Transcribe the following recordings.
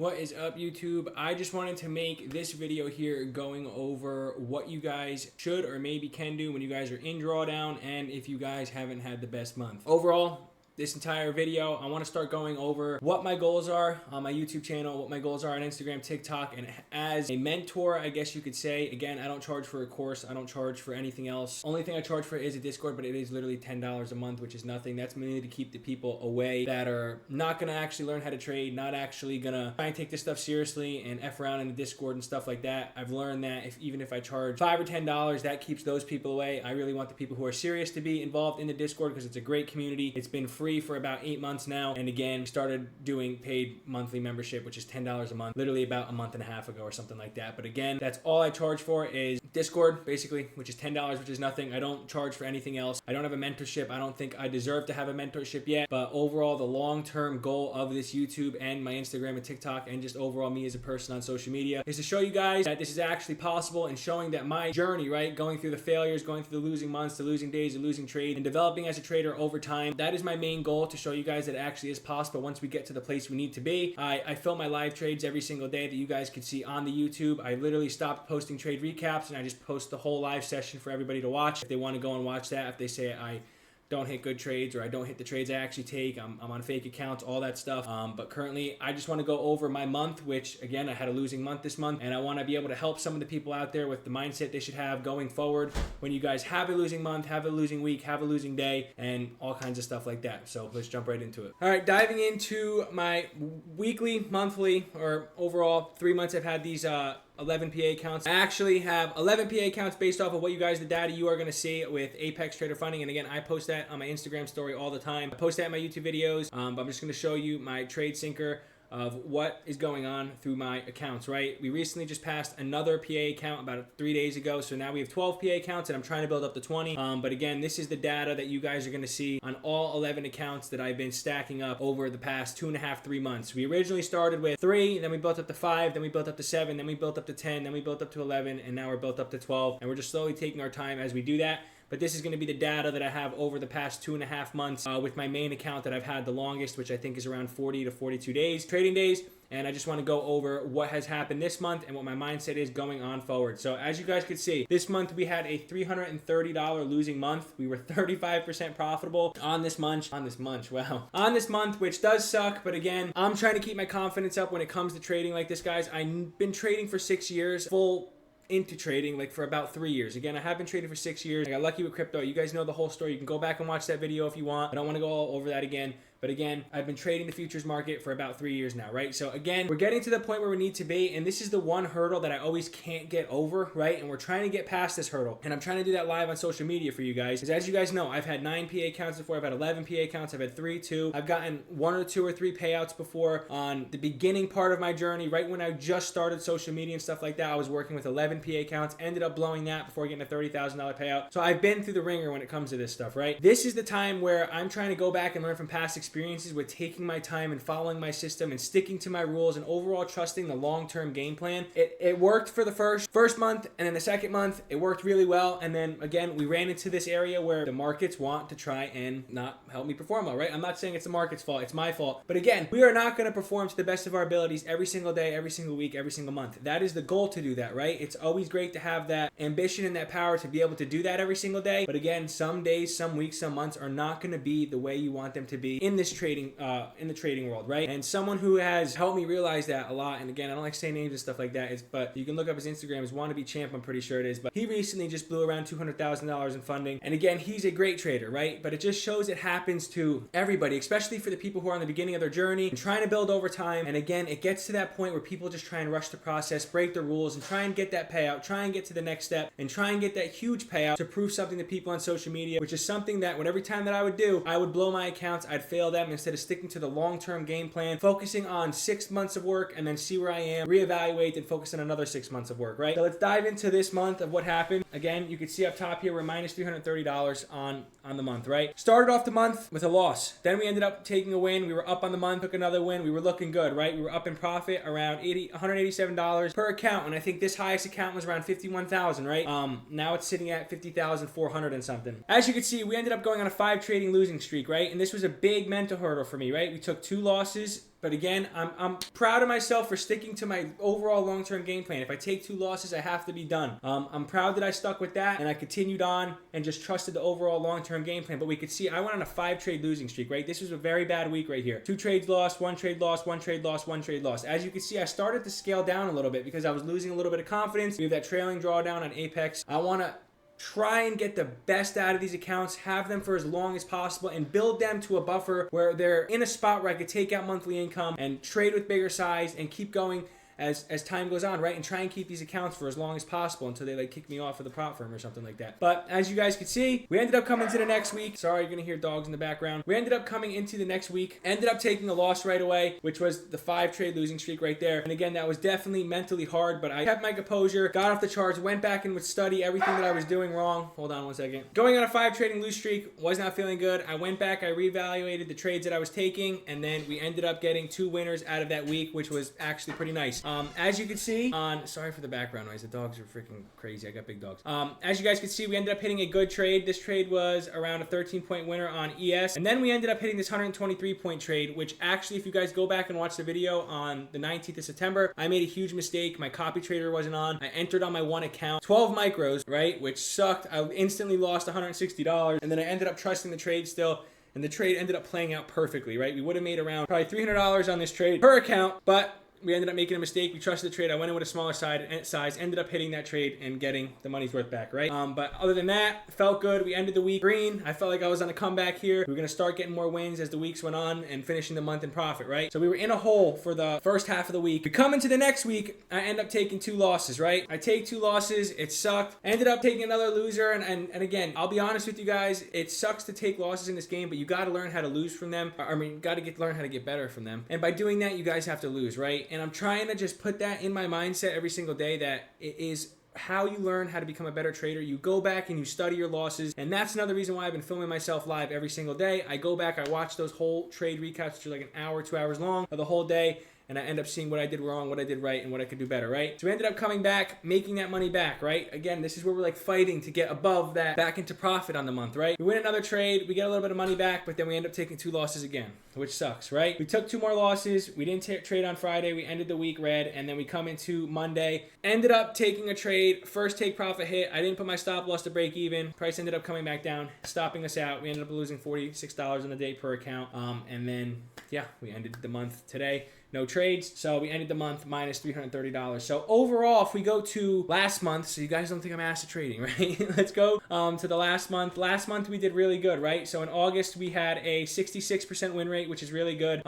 What is up, YouTube? I just wanted to make this video here going over what you guys should or maybe can do when you guys are in drawdown and if you guys haven't had the best month. Overall, this entire video, I want to start going over what my goals are on my YouTube channel, what my goals are on Instagram, TikTok, and as a mentor, I guess you could say. Again, I don't charge for a course. I don't charge for anything else. Only thing I charge for is a Discord, but it is literally $10 a month, which is nothing. That's mainly to keep the people away that are not going to actually learn how to trade, not actually going to try and take this stuff seriously and F around in the Discord and stuff like that. I've learned that even if I charge $5 or $10, that keeps those people away. I really want the people who are serious to be involved in the Discord because it's a great community. It's been free for about 8 months now, and again started doing paid monthly membership, which is $10 a month, literally about a month and a half ago or something like that. But again, that's all I charge for is Discord, basically, which is $10, which is nothing. I don't charge for anything else. I don't have a mentorship. I don't think I deserve to have a mentorship yet, but overall the long-term goal of this YouTube and my Instagram and TikTok and just overall me as a person on social media is to show you guys that this is actually possible and showing that my journey, right, going through the failures, going through the losing months, the losing days, the losing trade, and developing as a trader over time, that is my main goal, to show you guys that it actually is possible once we get to the place we need to be. I film my live trades every single day that you guys can see on the YouTube. I literally stopped posting trade recaps and I just post the whole live session for everybody to watch. If they want to go and watch that, if they say I don't hit good trades or I don't hit the trades I actually take, I'm on fake accounts, all that stuff. But currently I just want to go over my month, which again, I had a losing month this month, and I want to be able to help some of the people out there with the mindset they should have going forward when you guys have a losing month, have a losing week, have a losing day, and all kinds of stuff like that. So let's jump right into it. All right, diving into my weekly, monthly, or overall 3 months I've had these 11 PA accounts. I actually have 11 PA accounts based off of what you guys, the data you are going to see with Apex Trader Funding. And again, I post that on my Instagram story all the time. I post that in my YouTube videos, but I'm just going to show you my trade syncer of what is going on through my accounts, right? We recently just passed another PA account about 3 days ago, so now we have 12 PA accounts and I'm trying to build up to 20. But again, this is the data that you guys are gonna see on all 11 accounts that I've been stacking up over the past 2.5, 3 months. We originally started with 3, then we built up to 5, then we built up to 7, then we built up to 10, then we built up to 11, and now we're built up to 12. And we're just slowly taking our time as we do that. But this is going to be the data that I have over the past 2.5 months with my main account that I've had the longest, which I think is around 40 to 42 days, trading days. And I just want to go over what has happened this month and what my mindset is going on forward. So as you guys could see, this month we had a $330 losing month. We were 35% profitable on this month, which does suck. But again, I'm trying to keep my confidence up when it comes to trading like this, guys. I've been trading for 6 years, full into trading like for about 3 years. Again, I have been trading for 6 years. I got lucky with crypto. You guys know the whole story. You can go back and watch that video if you want. I don't want to go all over that again. But again, I've been trading the futures market for about 3 years now, right? So again, we're getting to the point where we need to be, and this is the one hurdle that I always can't get over, right? And we're trying to get past this hurdle. And I'm trying to do that live on social media for you guys. Because as you guys know, I've had 9 PA accounts before. I've had 11 PA accounts. I've had 3, 2. I've gotten 1 or 2 or 3 payouts before on the beginning part of my journey, right when I just started social media and stuff like that. I was working with 11 PA accounts, ended up blowing that before getting a $30,000 payout. So I've been through the ringer when it comes to this stuff, right? This is the time where I'm trying to go back and learn from past experiences with taking my time and following my system and sticking to my rules and overall trusting the long-term game plan. It worked for the first month, and then the second month it worked really well, and then again we ran into this area where the markets want to try and not help me perform well, right? I'm not saying it's the market's fault, it's my fault. But again, we are not going to perform to the best of our abilities every single day, every single week, every single month. That is the goal, to do that, right? It's always great to have that ambition and that power to be able to do that every single day. But again, some days, some weeks, some months are not going to be the way you want them to be in this trading in the trading world, right? And someone who has helped me realize that a lot, and again, I don't like saying names and stuff like that, but you can look up his Instagram, his wannabe champ, I'm pretty sure it is, but he recently just blew around $200,000 in funding. And again, he's a great trader, right? But it just shows it happens to everybody, especially for the people who are on the beginning of their journey and trying to build over time. And again, it gets to that point where people just try and rush the process, break the rules, and try and get that payout, try and get to the next step, and try and get that huge payout to prove something to people on social media, which is something that every time that I would do, I would blow my accounts, I'd fail them instead of sticking to the long-term game plan, focusing on 6 months of work and then see where I am, reevaluate, and focus on another 6 months of work, right? So let's dive into this month of what happened. Again, you can see up top here, we're minus $330 on the month, right? Started off the month with a loss. Then we ended up taking a win. We were up on the month, took another win. We were looking good, right? We were up in profit around $187 per account. And I think this highest account was around $51,000, right? Now it's sitting at $50,400 and something. As you can see, we ended up going on a 5 trading losing streak, right? And this was a big mental hurdle for me, right? We took 2 losses But again, I'm proud of myself for sticking to my overall long-term game plan. If I take 2 losses, I have to be done. I'm proud that I stuck with that and I continued on and just trusted the overall long-term game plan. But we could see I went on a 5-trade losing streak, right? This was a very bad week right here. 2 trades lost, 1 trade lost, 1 trade lost, 1 trade lost. As you can see, I started to scale down a little bit because I was losing a little bit of confidence. We have that trailing drawdown on Apex. I want to try and get the best out of these accounts, have them for as long as possible, and build them to a buffer where they're in a spot where I could take out monthly income and trade with bigger size and keep going as time goes on, right? And try and keep these accounts for as long as possible until they like kick me off of the prop firm or something like that. But as you guys can see, we ended up coming to the next week. Sorry, you're gonna hear dogs in the background. We ended up coming into the next week, ended up taking a loss right away, which was the 5-trade losing streak right there. And again, that was definitely mentally hard, but I kept my composure, got off the charts, went back and would study everything that I was doing wrong. Hold on one second. Going on a 5-trading lose streak was not feeling good. I went back, I reevaluated the trades that I was taking, and then we ended up getting 2 winners out of that week, which was actually pretty nice. As you can see, sorry for the background noise. The dogs are freaking crazy. I got big dogs. As you guys can see, we ended up hitting a good trade. This trade was around a 13-point winner on ES. And then we ended up hitting this 123-point trade, which actually, if you guys go back and watch the video on the 19th of September, I made a huge mistake. My copy trader wasn't on. I entered on my one account 12 micros, right, which sucked. I instantly lost $160. And then I ended up trusting the trade still. And the trade ended up playing out perfectly, right? We would have made around probably $300 on this trade per account, but we ended up making a mistake. We trusted the trade. I went in with a smaller size, ended up hitting that trade and getting the money's worth back, right? But other than that, it felt good. We ended the week green. I felt like I was on a comeback here. We were going to start getting more wins as the weeks went on and finishing the month in profit, right? So we were in a hole for the first half of the week. We come into the next week, I end up taking 2 losses, right? I take 2 losses. It sucked. I ended up taking another loser. And again, I'll be honest with you guys, it sucks to take losses in this game, but you got to learn how to lose from them. I mean, got to learn how to get better from them. And by doing that, you guys have to lose, right? And I'm trying to just put that in my mindset every single day that it is how you learn how to become a better trader. You go back and you study your losses, and that's another reason why I've been filming myself live every single day. I go back, I watch those whole trade recaps, which are like an hour, 2 hours long of the whole day, and I end up seeing what I did wrong, what I did right, and what I could do better, right? So we ended up coming back, making that money back, right? Again, this is where we're like fighting to get above that, back into profit on the month, right? We win another trade, we get a little bit of money back, but then we end up taking 2 losses again, which sucks, right? We took 2 more losses. We didn't trade on Friday. We ended the week red, and then we come into Monday. Ended up taking a trade. First take profit hit. I didn't put my stop loss to break even. Price ended up coming back down, stopping us out. We ended up losing $46 in a day per account. And then, yeah, we ended the month today. No trades, so we ended the month minus $330. So overall, if we go to last month, so you guys don't think I'm ass at trading, right? Let's go to the last month. Last month we did really good, right? So in August we had a 66% win rate, which is really good.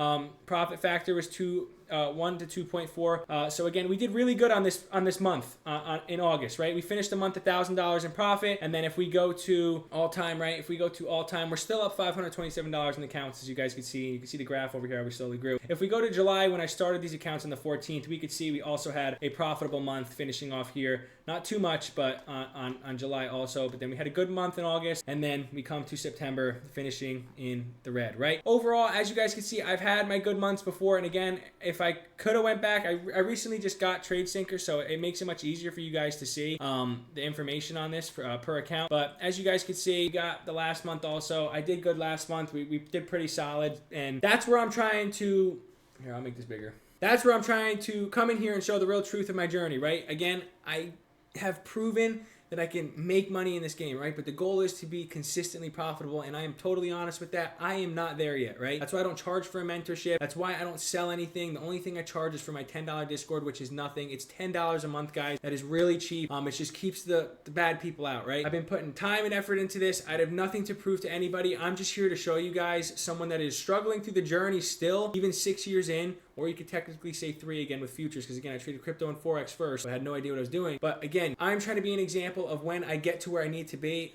Profit factor was 1 to 2.4. So again, we did really good on this month in August, right? We finished the month $1,000 in profit, and then if we go to all time, right? If we go to all time, we're still up $527 in the accounts, as you guys can see. You can see the graph over here how we slowly grew. If we go to July, when I started these accounts on the 14th, we could see we also had a profitable month finishing off here. Not too much, but on July also. But then we had a good month in August, and then we come to September, finishing in the red, right? Overall, as you guys can see, I've had my good months before, and again, if I could have went back, I recently just got TradeSync, so it makes it much easier for you guys to see the information on this per account. But as you guys can see, we got the last month also. I did good last month. We did pretty solid, and that's where I'm trying to... Here, I'll make this bigger. That's where I'm trying to come in here and show the real truth of my journey, right? Again, I have proven that I can make money in this game, right? But the goal is to be consistently profitable, and I am totally honest with that. I am not there yet, right? That's why I don't charge for a mentorship. That's why I don't sell anything. The only thing I charge is for my $10 Discord, which is nothing. It's $10 a month, guys. That is really cheap. It just keeps the bad people out, right? I've been putting time and effort into this. I have nothing to prove to anybody. I'm just here to show you guys someone that is struggling through the journey still, even 6 years in, or you could technically say 3 again with futures, because again, I traded crypto and Forex first, so I had no idea what I was doing. But again, I'm trying to be an example of when I get to where I need to be.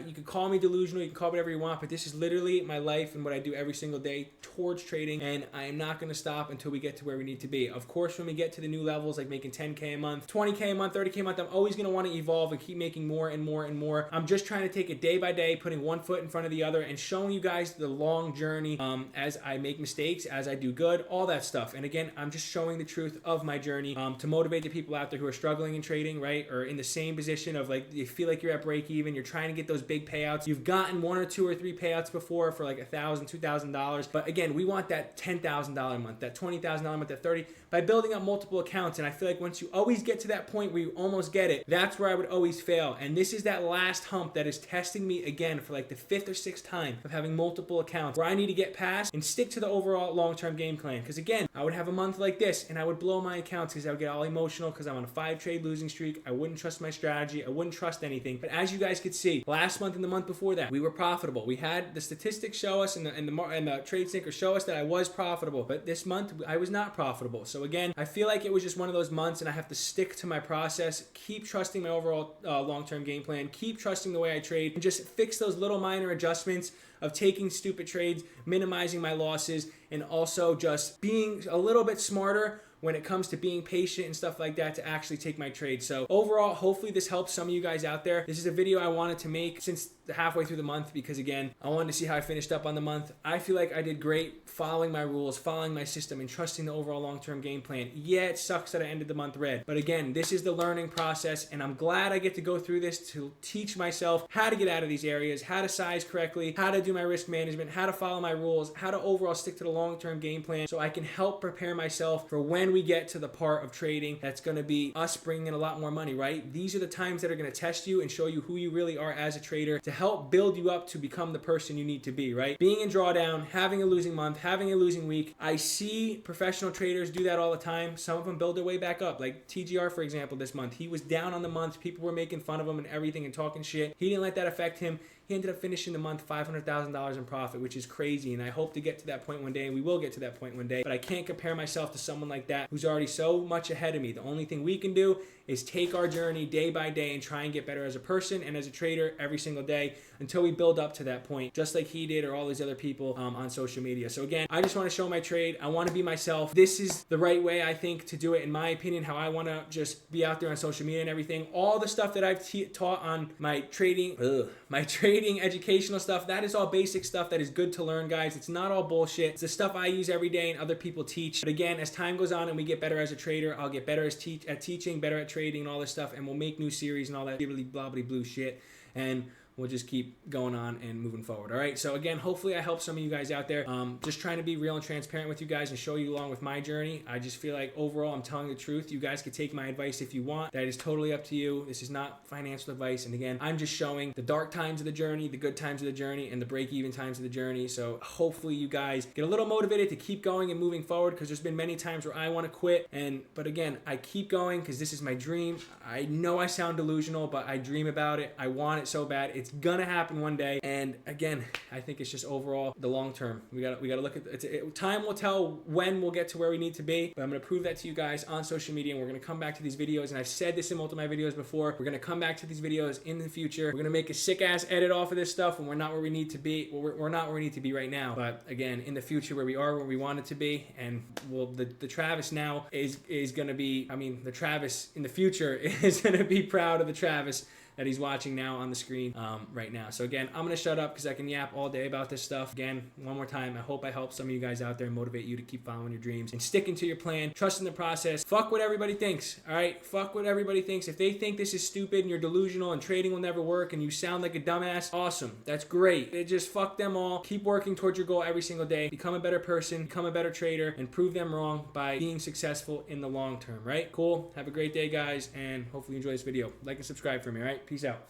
You can call me delusional, you can call me whatever you want, but this is literally my life and what I do every single day towards trading, and I am not going to stop until we get to where we need to be. Of course, when we get to the new levels, like making 10K a month, 20K a month, 30K a month, I'm always going to want to evolve and keep making more and more and more. I'm just trying to take it day by day, putting one foot in front of the other, and showing you guys the long journey as I make mistakes, as I do good, all that stuff. stuff. And again, I'm just showing the truth of my journey to motivate the people out there who are struggling in trading, right? Or in the same position of like, you feel like you're at break even, you're trying to get those big payouts. You've gotten 1 or 2 or 3 payouts before for like $1,000, $2,000. But again, we want that $10,000 a month, that $20,000 a month, that 30 by building up multiple accounts. And I feel like once you always get to that point where you almost get it, that's where I would always fail. And this is that last hump that is testing me again for like the 5th or 6th time of having multiple accounts where I need to get past and stick to the overall long-term game plan. Because again, I would have a month like this and I would blow my accounts because I would get all emotional because I'm on a 5-trade losing streak. I wouldn't trust my strategy. I wouldn't trust anything. But as you guys could see, last month and the month before that, we were profitable. We had the statistics show us and the trade sync show us that I was profitable. But this month I was not profitable. So again, I feel like it was just one of those months and I have to stick to my process, keep trusting my overall long-term game plan, keep trusting the way I trade, and just fix those little minor adjustments of taking stupid trades, minimizing my losses, and also just being a little bit smarter when it comes to being patient and stuff like that to actually take my trade. So overall, hopefully this helps some of you guys out there. This is a video I wanted to make since halfway through the month because again, I wanted to see how I finished up on the month. I feel like I did great following my rules, following my system, and trusting the overall long-term game plan. Yeah, it sucks that I ended the month red. But again, this is the learning process, and I'm glad I get to go through this to teach myself how to get out of these areas, how to size correctly, how to do my risk management, how to follow my rules, how to overall stick to the long-term game plan so I can help prepare myself for when we get to the part of trading that's going to be us bringing in a lot more money, right? These are the times that are going to test you and show you who you really are as a trader to help build you up to become the person you need to be, right? Being in drawdown, having a losing month, having a losing week. I see professional traders do that all the time. Some of them build their way back up. Like TGR, for example, this month. He was down on the month. People were making fun of him and everything and talking shit. He didn't let that affect him. He ended up finishing the month $500,000 in profit, which is crazy. And I hope to get to that point one day, and we will get to that point one day. But I can't compare myself to someone like that who's already so much ahead of me. The only thing we can do is take our journey day by day and try and get better as a person and as a trader every single day until we build up to that point, just like he did or all these other people on social media. So again, I just want to show my trade. I want to be myself. This is the right way, I think, to do it, in my opinion, how I want to just be out there on social media and everything. All the stuff that I've taught on my trading educational stuff, that is all basic stuff that is good to learn, guys. It's not all bullshit. It's the stuff I use every day and other people teach. But again, as time goes on and we get better as a trader, I'll get better at teaching, better at trading and all this stuff, and we'll make new series and all that blah blue shit, and we'll just keep going on and moving forward. All right. So again, hopefully I help some of you guys out there. Just trying to be real and transparent with you guys and show you along with my journey. I just feel like overall I'm telling the truth. You guys could take my advice if you want. That is totally up to you. This is not financial advice. And again, I'm just showing the dark times of the journey, the good times of the journey, and the break-even times of the journey. So hopefully you guys get a little motivated to keep going and moving forward, because there's been many times where I want to quit. But again, I keep going because this is my dream. I know I sound delusional, but I dream about it. I want it so bad. It's gonna happen one day. And again, I think it's just overall the long term. We gotta look at time will tell when we'll get to where we need to be. But I'm gonna prove that to you guys on social media, and we're gonna come back to these videos. And I've said this in multiple of my videos before. We're gonna come back to these videos in the future. We're gonna make a sick ass edit off of this stuff when we're not where we need to be. Well, we're not where we need to be right now. But again, in the future, where we are where we want it to be, and the Travis now is gonna be. I mean, the Travis in the future is gonna be proud of the Travis that he's watching now on the screen right now. So again, I'm gonna shut up because I can yap all day about this stuff. Again, one more time, I hope I help some of you guys out there and motivate you to keep following your dreams and sticking to your plan, trusting the process. Fuck what everybody thinks, all right? Fuck what everybody thinks. If they think this is stupid and you're delusional and trading will never work and you sound like a dumbass, awesome, that's great. They just fuck them all. Keep working towards your goal every single day. Become a better person, become a better trader, and prove them wrong by being successful in the long term, right? Cool. Have a great day, guys, and hopefully you enjoy this video. Like and subscribe for me, all right? Peace out.